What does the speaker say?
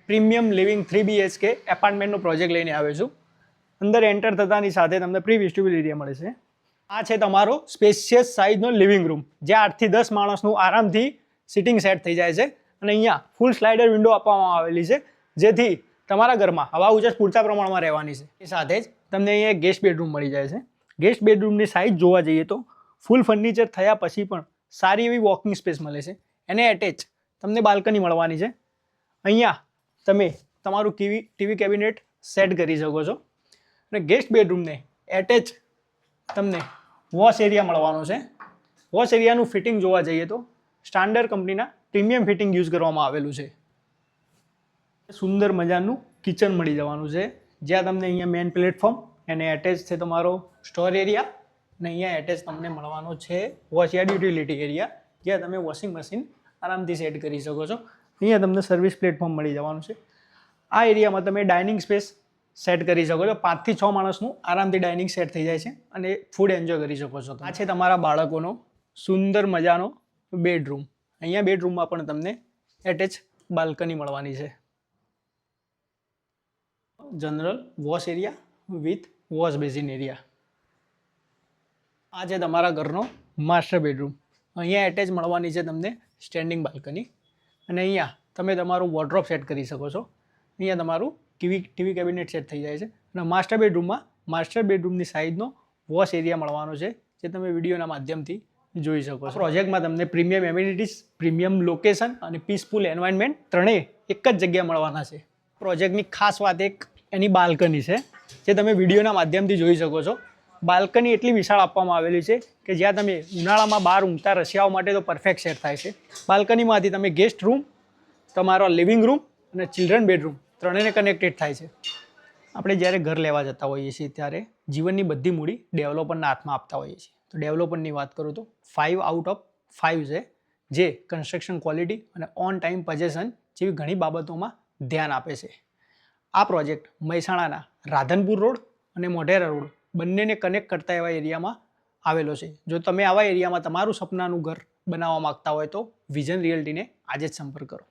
Premium living 3 BHK એપાર્ટમેન્ટનો project લઈને આવ્યો છું. અંદર એન્ટર થતાની સાથે તમને પ્રી વેસ્ટિબ્યુલ એરિયા મળે છે. આ છે તમારો સ્પેશિયસ સાઇઝનો લિવિંગ રૂમ, જે 8 થી 10 માણસનું આરામથી સિટિંગ સેટ થઈ જાય છે. અને અહીંયા ફૂલ સ્લાઇડર વિન્ડો આપવામાં આવેલી છે, જેથી તમારા ઘરમાં હવા ઉજાસ પૂરતા પ્રમાણમાં રહેવાની છે. એ સાથે જ તમને અહીંયા ગેસ્ટ બેડરૂમ મળી જાય છે. ગેસ્ટ બેડરૂમની સાઇઝ જોવા જઈએ તો ફૂલ ફર્નિચર થયા પછી પણ સારી એવી વોકિંગ સ્પેસ મળે છે. એને એટેચ તમને બાલ્કની મળવાની છે. અહીંયા તમે તમારું ટીવી કેબિનેટ સેટ કરી શકો છો. અને ગેસ્ટ બેડરૂમને એટેચ તમને વોશ એરિયા મળવાનો છે. વોશ એરિયાનું ફિટિંગ જોવા જઈએ તો સ્ટાન્ડર્ડ કંપનીના પ્રીમિયમ ફિટિંગ યુઝ કરવામાં આવેલું છે. સુંદર મજાનું કિચન મળી જવાનું છે, જ્યાં તમને અહીંયા મેન પ્લેટફોર્મ એને એટેચ છે તમારો સ્ટોર એરિયા, અને અહીંયા એટેચ તમને મળવાનો છે વોશયાર્ડ યુટિલિટી એરિયા, જ્યાં તમે વોશિંગ મશીન આરામથી સેટ કરી શકો છો. અહીંયા તમને સર્વિસ પ્લેટફોર્મ મળી જવાનું છે. આ એરિયામાં તમે ડાઇનિંગ સ્પેસ સેટ કરી શકો છો. 5 થી 6 માણસનું આરામથી ડાઇનિંગ સેટ થઈ જાય છે અને ફૂડ એન્જોય કરી શકો છો. આ છે તમારા બાળકોનો સુંદર મજાનો બેડરૂમ. અહીંયા બેડરૂમમાં પણ તમને એટેચ બાલ્કની મળવાની છે. General wash area with wash basin area. આ છે તમારા ઘરનો માસ્ટર બેડરૂમ. અહીંયા એટેચ મળવાની છે તમને સ્ટેન્ડિંગ બાલ્કની, અને અહીંયા તમે તમારું વોર્ડરોબ સેટ કરી શકો છો. અહીંયા તમારું ટીવી કેબિનેટ સેટ થઈ જાય છે. અને માસ્ટર બેડરૂમની સાઇઝનો વોશ એરિયા મળવાનો છે, જે તમે વિડીયોના માધ્યમથી જોઈ શકો છો. પ્રોજેક્ટમાં તમને પ્રીમિયમ એમિનિટીઝ, પ્રીમિયમ લોકેશન અને પીસફુલ એન્વાયરમેન્ટ ત્રણેય એક જ જગ્યાએ મળવાના છે. પ્રોજેક્ટની ખાસ વાત એની બાલ્કની છે, જે તમે વિડીયોના માધ્યમથી જોઈ શકો છો. બાલ્કની એટલી વિશાળ આપવામાં આવેલી છે કે જ્યાં તમે ઉનાળામાં બહાર ઊંઘતા રશિયાઓ માટે તો પરફેક્ટ સેટ થાય છે. બાલ્કનીમાંથી તમે ગેસ્ટ રૂમ, તમારો લિવિંગ રૂમ અને ચિલ્ડ્રન બેડરૂમ ત્રણેયને કનેક્ટેડ થાય છે. આપણે જ્યારે ઘર લેવા જતા હોઈએ છીએ ત્યારે જીવનની બધી મૂડી ડેવલપરના હાથમાં આપતા હોઈએ છીએ. તો ડેવલપરની વાત કરું તો 5 આઉટ ઓફ 5 છે, જે કન્સ્ટ્રક્શન ક્વોલિટી અને ઓન ટાઈમ પોઝેશન જેવી ઘણી બાબતોમાં ધ્યાન આપે છે. આ પ્રોજેક્ટ મહેસાણાના રાધનપુર રોડ અને મોઢેરા રોડ બંનેને કનેક્ટ કરતા એવા એરિયામાં આવેલો છે. જો તમે આવા એરિયામાં તમારું સપનાનું ઘર બનાવવા માગતા હોય તો વિઝન રિયલ્ટીને આજે જ સંપર્ક કરો.